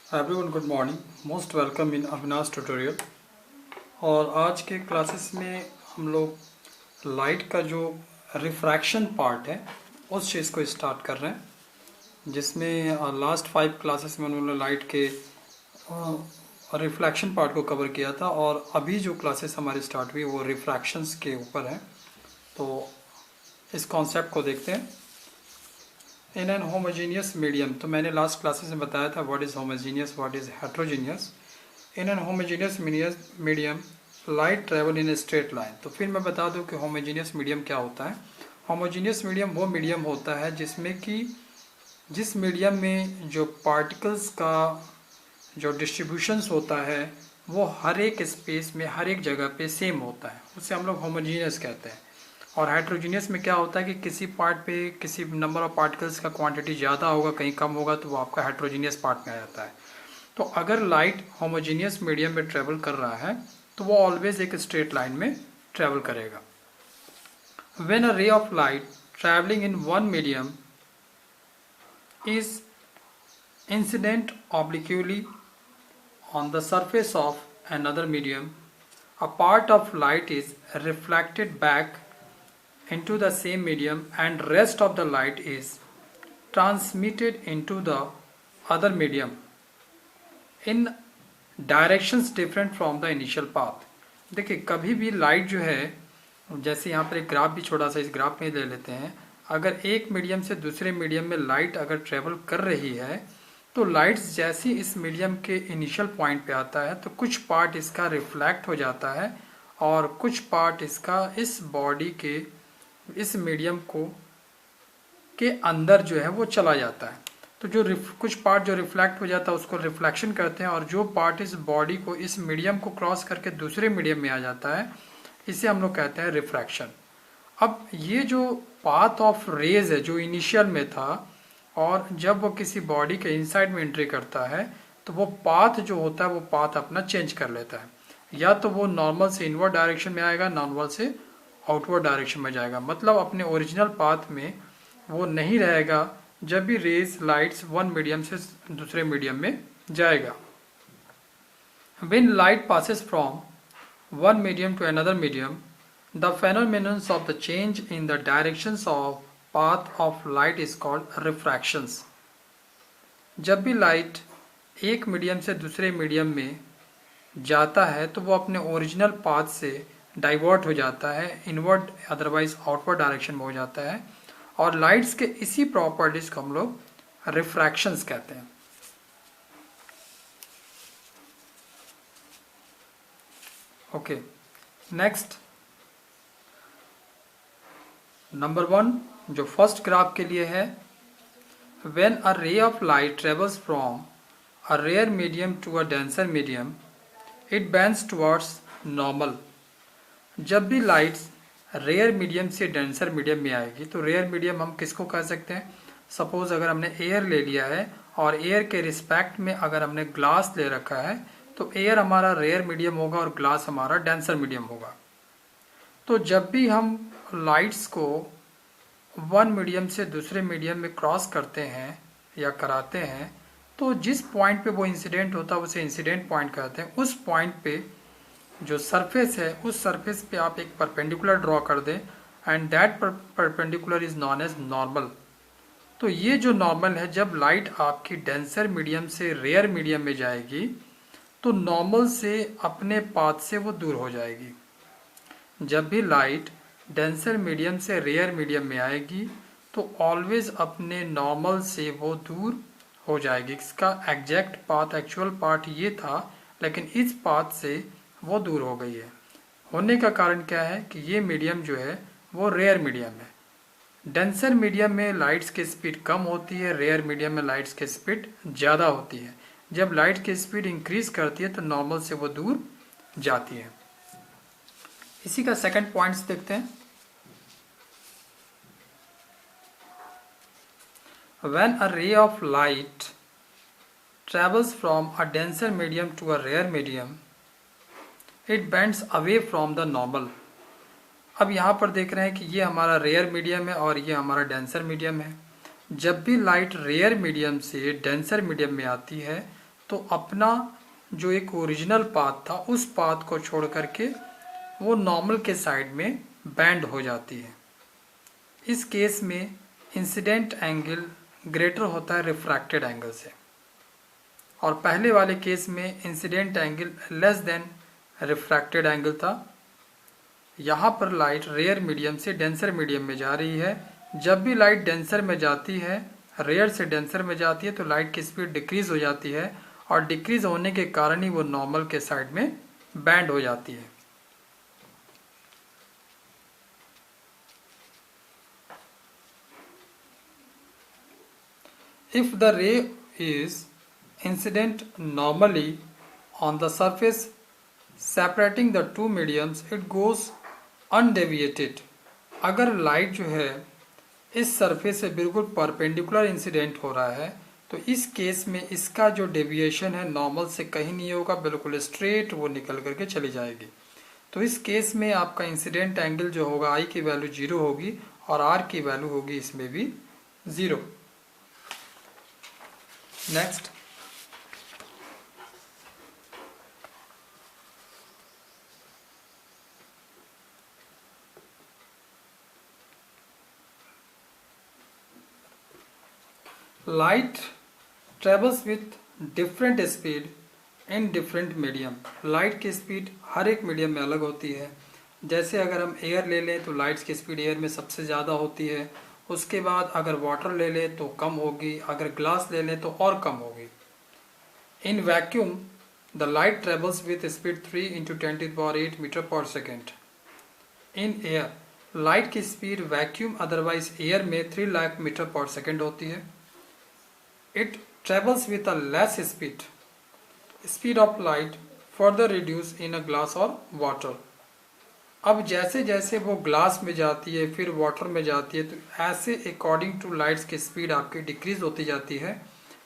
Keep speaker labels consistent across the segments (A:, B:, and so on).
A: Everyone good morning, most welcome in Avinash tutorial. और आज के क्लासेस में हम लोग लाइट का जो रिफ्रैक्शन पार्ट है उस चीज़ को स्टार्ट कर रहे हैं, जिसमें लास्ट 5 क्लासेस में उन्होंने लाइट के रिफ्लेक्शन पार्ट को कवर किया था और अभी जो क्लासेस हमारी स्टार्ट हुई वो रिफ्रैक्शंस के ऊपर है। तो इस कॉन्सेप्ट को देखते हैं। इन एन होमोजीनियस मीडियम, तो मैंने लास्ट क्लासेस में बताया था what is homogeneous, what is heterogeneous. In an homogeneous medium light travel in a straight line. तो फिर मैं बता दूं कि होमोजीनियस मीडियम क्या होता है। होमोजीनियस मीडियम वो मीडियम होता है जिस मीडियम में जो पार्टिकल्स का जो डिस्ट्रीब्यूशंस होता है वो हर एक स्पेस में हर एक जगह पे सेम होता है, उसे हम लोग होमोजीनियस कहते हैं। और हेट्रोजीनियस में क्या होता है कि किसी पार्ट पे किसी नंबर ऑफ पार्टिकल्स का क्वांटिटी ज़्यादा होगा, कहीं कम होगा, तो वो आपका हेट्रोजीनियस पार्ट में आ जाता है। तो अगर लाइट होमोजीनियस मीडियम में ट्रेवल कर रहा है तो वो ऑलवेज एक स्ट्रेट लाइन में ट्रेवल करेगा। When a ray of light travelling in one medium is incident obliquely on the surface of another medium, a part of light is reflected back into the same medium and rest of the light is transmitted into the other medium in directions different from the initial path। देखिए, कभी भी light जो है, जैसे यहाँ पर एक graph भी छोटा सा इस ग्राफ में ले लेते हैं, अगर एक मीडियम से दूसरे मीडियम में लाइट अगर ट्रेवल कर रही है तो लाइट्स जैसी इस मीडियम के इनिशियल पॉइंट पे आता है तो कुछ पार्ट इसका रिफ्लेक्ट हो जाता है और कुछ पार्ट इसका इस बॉडी के इस मीडियम को के अंदर जो है वो चला जाता है। तो जो कुछ पार्ट जो रिफ्लेक्ट हो जाता है उसको रिफ्लेक्शन कहते हैं, और जो पार्ट इस बॉडी को इस मीडियम को क्रॉस करके दूसरे मीडियम में आ जाता है इसे हम लोग कहते हैं रिफ्रैक्शन। अब ये जो पाथ ऑफ रेज है जो इनिशियल में था और जब वो किसी बॉडी के इनसाइड में एंट्री करता है तो वो पाथ जो होता है वो पाथ अपना चेंज कर लेता है, या तो वो नॉर्मल से इनवर्ड डायरेक्शन में आएगा, नॉर्मल से आउटवर्ड डायरेक्शन में जाएगा, मतलब अपने ओरिजिनल पाथ में वो नहीं रहेगा जब भी रेज लाइट्स वन मीडियम से दूसरे मीडियम में जाएगा। When light passes from one medium to another medium, the phenomenon of the change in the directions of path of light is called refractions। जब भी लाइट एक मीडियम से दूसरे medium में जाता है तो वो अपने ओरिजिनल पाथ से डाइवर्ट हो जाता है, इनवर्ड अदरवाइज आउटवर्ड डायरेक्शन में हो जाता है, और लाइट्स के इसी प्रॉपर्टीज को हम लोग रिफ्रैक्शंस कहते हैं। ओके, नेक्स्ट नंबर 1 जो फर्स्ट ग्राफ के लिए है, when a ray of light travels from a rare medium to a denser medium it bends towards normal. जब भी लाइट्स रेयर मीडियम से डेंसर मीडियम में आएगी, तो रेयर मीडियम हम किसको कह सकते हैं? सपोज अगर हमने एयर ले लिया है और एयर के रिस्पेक्ट में अगर हमने ग्लास ले रखा है तो एयर हमारा रेयर मीडियम होगा और ग्लास हमारा डेंसर मीडियम होगा। तो जब भी हम लाइट्स को वन मीडियम से दूसरे मीडियम में क्रॉस करते हैं या कराते हैं तो जिस पॉइंट पे वो इंसिडेंट होता है उसे इंसिडेंट पॉइंट कहते हैं। उस पॉइंट पे जो सरफेस है उस सरफेस पे आप एक परपेंडिकुलर ड्रॉ कर दें and that perpendicular is known as normal. तो ये जो नॉर्मल है, जब लाइट आपकी डेंसर मीडियम से रेयर मीडियम में जाएगी तो नॉर्मल से अपने पाथ से वो दूर हो जाएगी। जब भी लाइट डेंसर मीडियम से रेयर मीडियम में आएगी तो ऑलवेज अपने नॉर्मल से वो दूर हो जाएगी। इसका एग्जैक्ट पाथ, एक्चुअल पाथ ये था, लेकिन इस पाथ से वो दूर हो गई है। होने का कारण क्या है कि ये मीडियम जो है वो रेयर मीडियम है। डेंसर मीडियम में लाइट्स की स्पीड कम होती है, रेयर मीडियम में लाइट्स की स्पीड ज़्यादा होती है। जब लाइट की स्पीड इंक्रीज करती है तो नॉर्मल से वो दूर जाती है। इसी का सेकंड पॉइंट्स देखते हैं। When a ray of light travels from a denser medium to a rare medium it bends away from the normal. अब यहाँ पर देख रहे हैं कि ये हमारा रेयर मीडियम है और ये हमारा डेंसर मीडियम है। जब भी लाइट रेयर मीडियम से डेंसर मीडियम में आती है तो अपना जो एक ओरिजिनल पाथ था उस पाथ को छोड़ करके वो नॉर्मल के साइड में बैंड हो जाती है। इस केस में इंसिडेंट एंगल ग्रेटर होता है रिफ्रैक्टेड एंगल से, और पहले वाले केस में incident angle less than refracted angle था। यहाँ पर लाइट रेयर मीडियम से डेंसर मीडियम में जा रही है। जब भी लाइट डेंसर में जाती है, रेयर से डेंसर में जाती है, तो लाइट की स्पीड डिक्रीज हो जाती है, और डिक्रीज होने के कारण ही वो नॉर्मल के साइड में बैंड हो जाती है। If the ray is incident normally on the surface separating the two mediums, it goes undeviated। अगर लाइट जो है इस सरफेस से बिल्कुल परपेंडिकुलर इंसिडेंट हो रहा है, तो इस केस में इसका जो डेविएशन है नॉर्मल से कहीं नहीं होगा, बिल्कुल स्ट्रेट वो निकल करके चली जाएगी। तो इस केस में आपका इंसिडेंट एंगल जो होगा आई की वैल्यू 0 होगी, और आर की वैल्यू होगी इसमें भी 0। Next, light travels with different speed in different medium. Light की स्पीड हर एक मीडियम में अलग होती है। जैसे अगर हम एयर ले लें तो लाइट की स्पीड एयर में सबसे ज़्यादा होती है, उसके बाद अगर वाटर ले लें तो कम होगी, अगर ग्लास ले लें तो और कम होगी। In vacuum the light travels with speed 3 × 10⁸ metre पर सेकेंड। इन एयर लाइट की स्पीड वैक्यूम अदरवाइज एयर में 3 लाख मीटर पर सेकेंड होती है। It travels with a less speed, speed of light further reduce in a glass और water. अब जैसे जैसे वो ग्लास में जाती है फिर वाटर में जाती है, तो ऐसे अकॉर्डिंग टू लाइट्स की स्पीड आपकी डिक्रीज होती जाती है,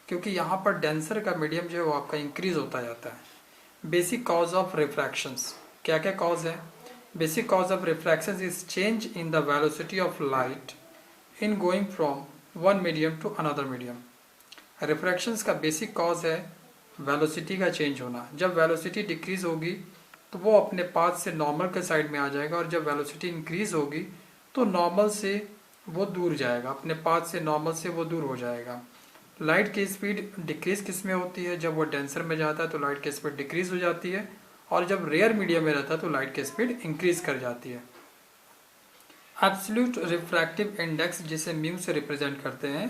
A: क्योंकि यहाँ पर डेंसर का मीडियम जो है वो आपका इंक्रीज होता जाता है। बेसिक कॉज ऑफ रिफ्रैक्शंस, क्या क्या कॉज है? Basic cause of refractions is change in the velocity of light in going from one medium to another medium. Refractions का बेसिक कॉज है वेलोसिटी का चेंज होना। जब वेलोसिटी डिक्रीज होगी तो वो अपने पाथ से नॉर्मल के साइड में आ जाएगा, और जब वेलोसिटी इंक्रीज होगी तो नॉर्मल से वो दूर जाएगा, अपने पाथ से नॉर्मल से वो दूर हो जाएगा। लाइट की स्पीड डिक्रीज किस में होती है? जब वो डेंसर में जाता है तो लाइट की स्पीड डिक्रीज हो जाती है, और जब रेयर मीडियम में रहता है तो लाइट की स्पीड इंक्रीज कर जाती है। एब्सोल्यूट रिफ्रैक्टिव इंडेक्स जिसे म्यू से रिप्रेजेंट करते हैं,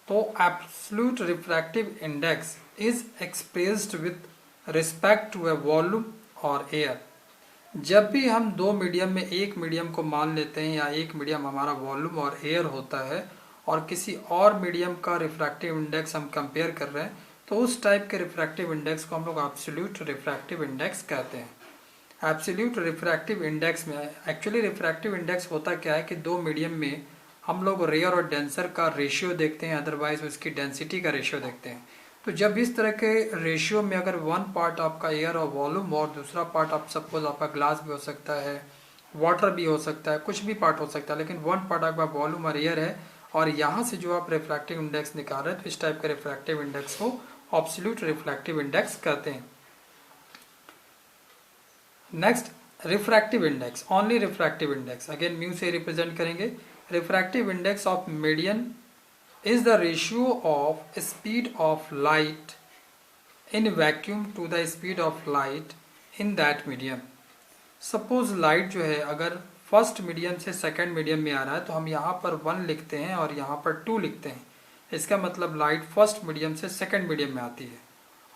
A: तो absolute refractive index is expressed with respect to a volume और एयर। जब भी हम दो मीडियम में एक मीडियम को मान लेते हैं, या एक मीडियम हमारा वॉल्यूम और एयर होता है और किसी और मीडियम का रिफ्रैक्टिव इंडेक्स हम कंपेयर कर रहे हैं, तो उस टाइप के रिफ्रैक्टिव इंडेक्स को हम लोग एब्सोल्यूट रिफ्रैक्टिव इंडेक्स कहते हैं। एब्सोल्यूट रिफ्रैक्टिव इंडेक्स में एक्चुअली रिफ्रैक्टिव इंडेक्स होता क्या है कि दो मीडियम में हम लोग रेयर और डेंसर का रेशियो देखते हैं, अदरवाइज उसकी डेंसिटी का रेशियो देखते हैं। तो जब इस तरह के रेशियो में अगर वन पार्ट आपका एयर और वॉल्यूम और दूसरा पार्ट आप सपोज आपका ग्लास भी हो सकता है, वाटर भी हो सकता है, कुछ भी पार्ट हो सकता है, लेकिन वन पार्ट आपका वॉल्यूम और एयर है, और यहाँ से जो आप रिफ्रैक्टिव इंडेक्स निकाल रहे हैं, तो इस टाइप के रिफ्रैक्टिव इंडेक्स को एब्सोल्यूट रिफ्रैक्टिव इंडेक्स कहते हैं। Next, refractive index, only refractive index, again mu से रिप्रेजेंट करेंगे। Refractive index of medium is the ratio of speed of light in vacuum to the speed of light in that medium। Suppose light जो है अगर first medium से second medium में आ रहा है, तो हम यहाँ पर 1 लिखते हैं और यहाँ पर 2 लिखते हैं। इसका मतलब लाइट फर्स्ट मीडियम से सेकंड मीडियम में आती है,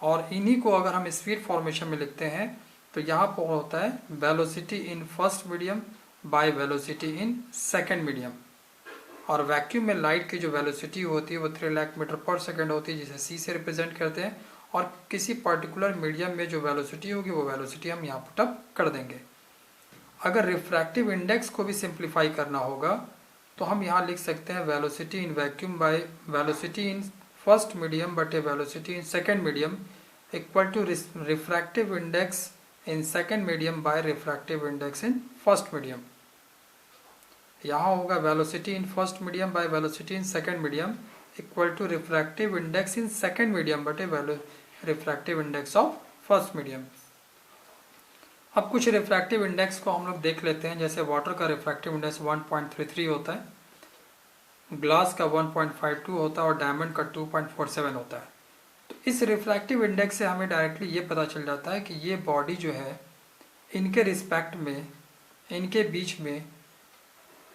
A: और इन्हीं को अगर हम स्पीड फॉर्मेशन में लिखते हैं तो यहाँ पर होता है velocity in first medium by velocity in second medium. और वैक्यूम में लाइट की जो वेलोसिटी होती है वो 3 लाख मीटर पर सेकंड होती है, जिसे सी से रिप्रेजेंट करते हैं, और किसी पर्टिकुलर मीडियम में जो वेलोसिटी होगी वो वेलोसिटी हम यहाँ पुट अप कर देंगे। अगर रिफ्रैक्टिव इंडेक्स को भी सिंप्लीफाई करना होगा तो हम यहाँ लिख सकते हैं velocity in vacuum by velocity in first medium बटे velocity in second medium equal to refractive index in second medium by refractive index in first medium. यहाँ होगा velocity in first medium by velocity in second medium equal to refractive index in second medium बटे refractive index of first medium. अब कुछ refractive index को हम लोग देख लेते हैं। जैसे वाटर का रिफ्रैक्टिव इंडेक्स 1.33 होता है, ग्लास का 1.52 होता है और डायमंड का 2.47 होता है। तो इस रिफ्रैक्टिव इंडेक्स से हमें डायरेक्टली ये पता चल जाता है कि ये बॉडी जो है इनके रिस्पेक्ट में, इनके बीच में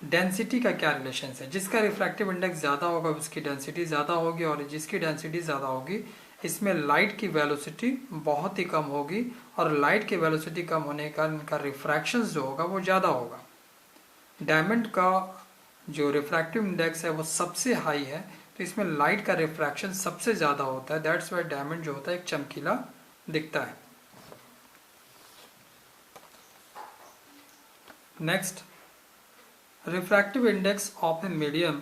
A: डेंसिटी का क्या रिलेशन है। जिसका रिफ्रैक्टिव इंडेक्स ज़्यादा होगा उसकी डेंसिटी ज़्यादा होगी, और जिसकी डेंसिटी ज़्यादा होगी इसमें लाइट की वेलोसिटी बहुत ही कम होगी, और लाइट की वेलोसिटी कम होने का इनका रिफ्रैक्शन जो होगा वो ज़्यादा होगा। डायमंड का जो रिफ्रैक्टिव इंडेक्स है वो सबसे हाई है, तो इसमें लाइट का रिफ्रैक्शन सबसे ज़्यादा होता है। दैट्स वाई डायमंड जो होता है एक चमकीला दिखता है। Next, refractive index of a medium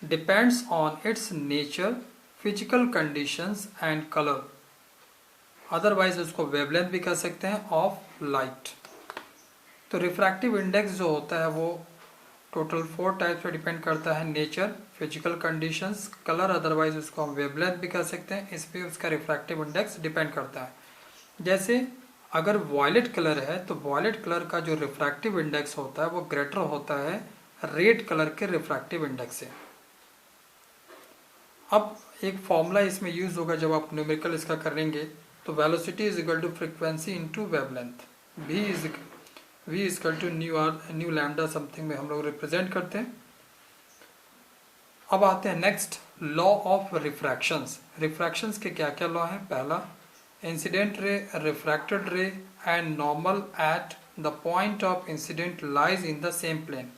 A: depends on its nature, physical conditions and color, otherwise उसको वेवलेंथ भी कह सकते हैं, ऑफ लाइट। तो रिफ्रैक्टिव इंडेक्स जो होता है वो टोटल 4 टाइप पे डिपेंड करता है, nature, physical conditions, colour, otherwise उसको हम वेवलेंथ भी कह सकते हैं। इस पर उसका रिफ्रैक्टिव इंडेक्स डिपेंड करता है। जैसे अगर वॉयलेट कलर है तो वॉयलेट कलर का जो रिफ्रैक्टिव इंडेक्स होता है वो ग्रेटर होता है रेड कलर के रिफ्रैक्टिव इंडेक्स से। अब एक फॉर्मूला इसमें यूज होगा जब आप न्यूमेरिकल इसका करेंगे, तो velocity is equal to frequency into wavelength, v is equal to nu lambda something में हम लोग रिप्रेजेंट करते हैं। अब आते हैं next, law of refractions. Refractions के क्या क्या लॉ हैं? पहला, incident ray, refracted ray and normal at the point of incident lies in the same plane.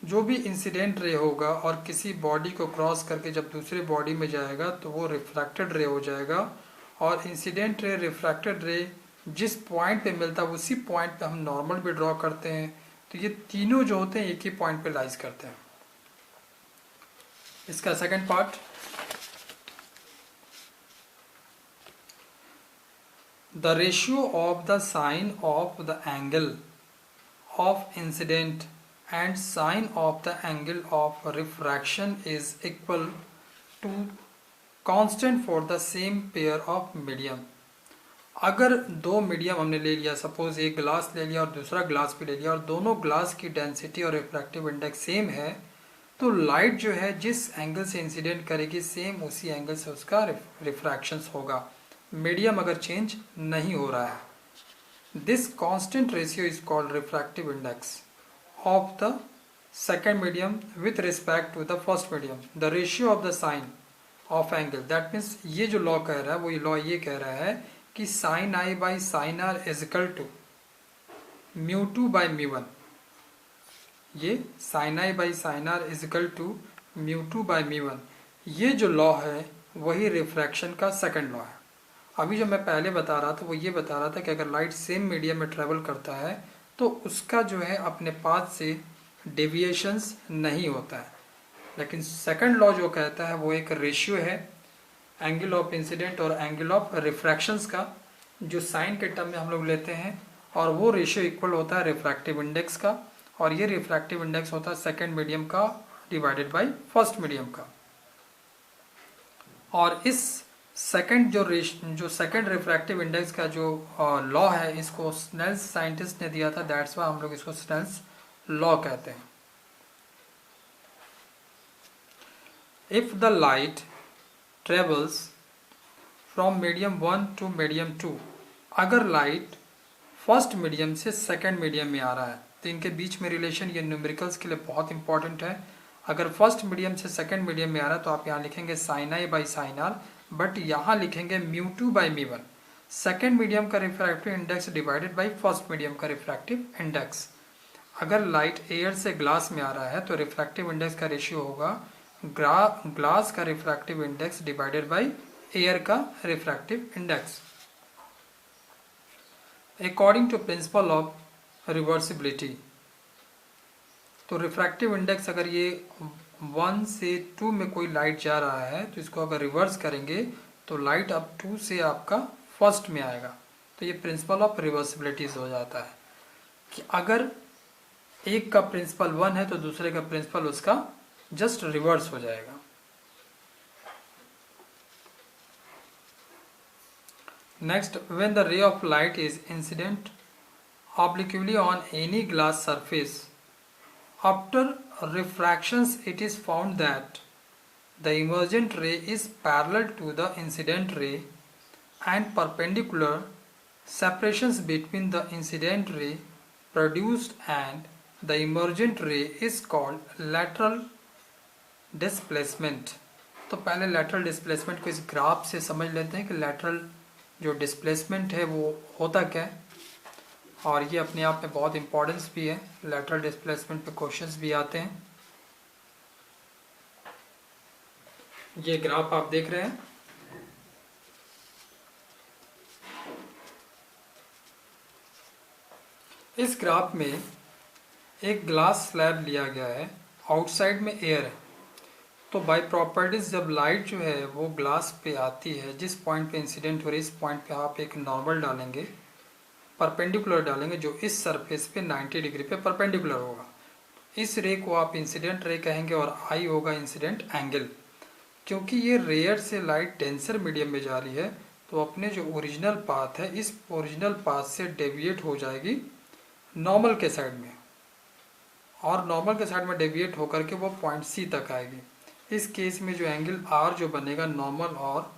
A: जो भी इंसिडेंट रे होगा और किसी बॉडी को क्रॉस करके जब दूसरे बॉडी में जाएगा तो वो रिफ्रैक्टेड रे हो जाएगा, और इंसिडेंट रे, रिफ्रैक्टेड रे जिस पॉइंट पे मिलता है उसी पॉइंट पे हम नॉर्मल भी ड्रॉ करते हैं। तो ये तीनों जो होते हैं एक ही पॉइंट पे लाइज करते हैं। इसका second part, the ratio of the sine of the angle of incident and sine of the angle of refraction is equal to constant for the same pair of medium। अगर दो medium हमने ले लिया, suppose एक glass ले लिया और दूसरा ग्लास भी ले लिया, और दोनों ग्लास की डेंसिटी और रिफ्रैक्टिव इंडेक्स सेम है, तो लाइट जो है जिस एंगल से इंसिडेंट करेगी सेम उसी एंगल से उसका रिफ्रैक्शंस होगा। मीडियम अगर चेंज नहीं हो रहा है। This constant ratio is called refractive index of the second medium with respect to the first medium, the ratio of the sine of angle। that means ये जो लॉ कह रहा है वो लॉ ये कह रहा है कि sin i by sin r is equal to mu2 by mu1। ये sin i by sin r is equal to mu2 by mu1, ये जो लॉ है वही रिफ्रैक्शन का सेकंड लॉ है। अभी जो मैं पहले बता रहा था वो ये बता रहा था कि अगर लाइट सेम मीडियम में ट्रेवल करता है तो उसका जो है अपने पाथ से डेविएशंस नहीं होता है। लेकिन सेकंड लॉ जो कहता है वो एक रेशियो है एंगल ऑफ इंसिडेंट और एंगल ऑफ रिफ्रैक्शंस का, जो साइन के टर्म में हम लोग लेते हैं, और वो रेशियो इक्वल होता है रिफ्रैक्टिव इंडेक्स का, और ये रिफ्रैक्टिव इंडेक्स होता है सेकंड मीडियम का डिवाइडेड बाय फर्स्ट मीडियम का। और इस सेकंड जो सेकंड रिफ्रैक्टिव इंडेक्स का जो लॉ है इसको स्नेल्स साइंटिस्ट ने दिया था, दैट्स वाई हम लोग इसको स्नेल्स लॉ कहते हैं। If the light travels from medium 1 to medium 2, अगर लाइट फर्स्ट मीडियम से सेकंड मीडियम में आ रहा है तो इनके बीच में रिलेशन ये न्यूमेरिकल्स के लिए बहुत इंपॉर्टेंट है। अगर फर्स्ट मीडियम से सेकंड मीडियम में आ रहा है तो आप यहाँ लिखेंगे sine i by sine r, but यहाँ लिखेंगे mu2 by mu1। Second medium का refractive index divided by first medium का रिफ्रैक्टिव इंडेक्स। अगर लाइट एयर से ग्लास में आ रहा है तो रिफ्रैक्टिव इंडेक्स का रेशियो होगा ग्लास का refractive index divided by air का refractive index. According to principle of reversibility, तो रिफ्रैक्टिव इंडेक्स अगर ये 1 से 2 में कोई लाइट जा रहा है तो इसको अगर रिवर्स करेंगे तो लाइट अब 2 से आपका फर्स्ट में आएगा। तो ये प्रिंसिपल ऑफ रिवर्सिबिलिटीज हो जाता है कि अगर एक का प्रिंसिपल 1 है तो दूसरे का प्रिंसिपल उसका जस्ट रिवर्स हो जाएगा। Next, when the ray of light is incident obliquely on any glass surface, after refractions it is found that the emergent ray is parallel to the incident ray and perpendicular. Separations between the incident ray produced and the emergent ray is called lateral displacement. तो पहले lateral displacement को इस graph से समझ लेते हैं कि lateral जो displacement है वो होता क्या है, और ये अपने आप में बहुत इम्पोर्टेंस भी है। lateral displacement पे क्वेश्चंस भी आते हैं। ये ग्राफ आप देख रहे हैं, इस ग्राफ में एक ग्लास स्लैब लिया गया है, आउटसाइड में एयर है। तो बाय प्रॉपर्टीज जब लाइट जो है वो ग्लास पे आती है, जिस पॉइंट पे इंसिडेंट हो रही है इस पॉइंट पे आप एक नॉर्मल डालेंगे, परपेंडिकुलर डालेंगे जो इस सरफेस पे 90 डिग्री पे परपेंडिकुलर होगा। इस रे को आप इंसिडेंट रे कहेंगे और आई होगा इंसिडेंट एंगल। क्योंकि ये रेयर से लाइट डेंसर मीडियम में जा रही है तो अपने जो ओरिजिनल पाथ है इस ओरिजिनल पाथ से डेविएट हो जाएगी नॉर्मल के साइड में, और नॉर्मल के साइड में डेविएट होकर के वो पॉइंट सी तक आएगी। इस केस में जो एंगल आर जो बनेगा नॉर्मल और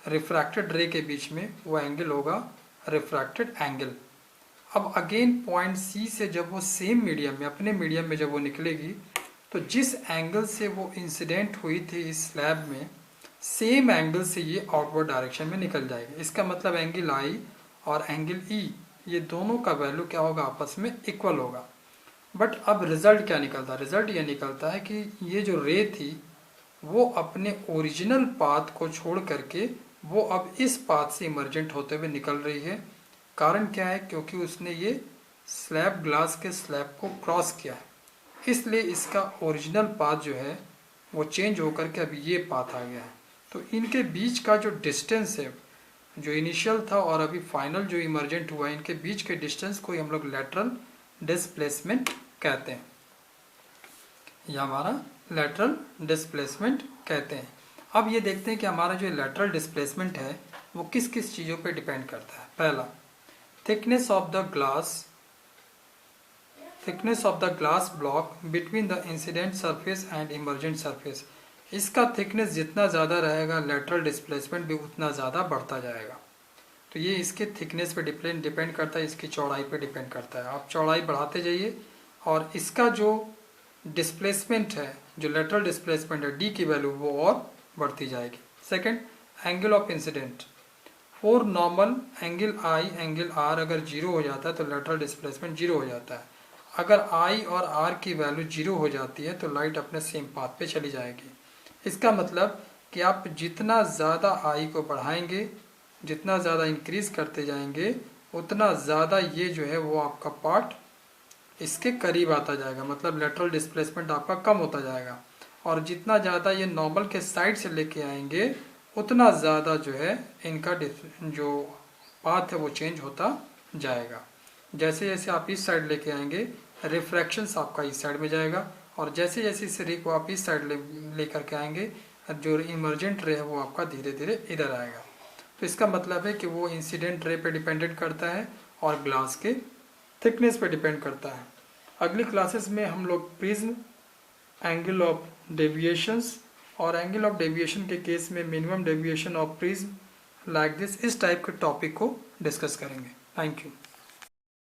A: रिफ्रैक्टेड रे के बीच में, वो एंगल होगा रिफ्रैक्टेड एंगल। अब अगेन पॉइंट सी से जब वो सेम मीडियम में, अपने मीडियम में जब वो निकलेगी तो जिस एंगल से वो इंसिडेंट हुई थी इस स्लैब में, सेम एंगल से ये आउटवर्ड डायरेक्शन में निकल जाएगी। इसका मतलब एंगल आई और एंगल ई, ये दोनों का वैल्यू क्या होगा, आपस में इक्वल होगा। बट अब रिजल्ट क्या निकलता है, रिजल्ट ये निकलता है कि ये जो रे थी वो अपने ओरिजिनल पाथ को छोड़ करके वो अब इस पाथ से इमर्जेंट होते हुए निकल रही है। कारण क्या है, क्योंकि उसने ये स्लैब, ग्लास के स्लैब को क्रॉस किया है, इसलिए इसका ओरिजिनल पाथ जो है वो चेंज होकर के अभी ये पाथ आ गया है। तो इनके बीच का जो डिस्टेंस है, जो इनिशियल था और अभी फाइनल जो इमर्जेंट हुआ है, इनके बीच के डिस्टेंस को हम लोग लेटरल डिस्प्लेसमेंट कहते हैं। यह हमारा लेटरल डिस्प्लेसमेंट कहते हैं। अब ये देखते हैं कि हमारा जो लेटरल डिस्प्लेसमेंट है वो किस किस चीज़ों पे डिपेंड करता है। पहला, thickness of the glass block between the incident surface and emergent surface. इसका थिकनेस जितना ज़्यादा रहेगा लेटरल डिस्प्लेसमेंट भी उतना ज़्यादा बढ़ता जाएगा। तो ये इसके थिकनेस पे डिपेंड करता है, इसकी चौड़ाई पे डिपेंड करता है। आप चौड़ाई बढ़ाते जाइए और इसका जो डिस्प्लेसमेंट है, जो लेटरल डिस्प्लेसमेंट है डी की वैल्यू वो और बढ़ती जाएगी। Second, angle of incident. For normal angle I angle R अगर जीरो हो जाता है तो लेटरल डिस्प्लेसमेंट जीरो हो जाता है। अगर आई और आर की वैल्यू जीरो हो जाती है तो लाइट अपने सेम पाथ पे चली जाएगी। इसका मतलब कि आप जितना ज़्यादा आई को बढ़ाएंगे, जितना ज़्यादा इंक्रीज करते जाएंगे, उतना ज़्यादा ये जो है वो आपका पार्ट इसके करीब आता जाएगा, मतलब लेटरल डिस्प्लेसमेंट आपका कम होता जाएगा। और जितना ज़्यादा ये नॉर्मल के साइड से लेके आएंगे उतना ज़्यादा जो है इनका जो पाथ है वो चेंज होता जाएगा। जैसे जैसे आप इस साइड लेके आएंगे रिफ्रैक्शंस आपका इस साइड में जाएगा, और जैसे जैसे इस रे को आप इस साइड ले करके आएंगे जो इमर्जेंट रे है वो आपका धीरे धीरे इधर आएगा। तो इसका मतलब है कि वो इंसिडेंट रे पे डिपेंडेंट करता है और ग्लास के थिकनेस पे डिपेंड करता है। अगली क्लासेस में हम लोग प्रिज्म, एंगल ऑफ डेविएशंस और एंगल ऑफ डेविएशन के केस में minimum deviation of prism, like this, इस टाइप के टॉपिक को डिस्कस करेंगे। Thank you.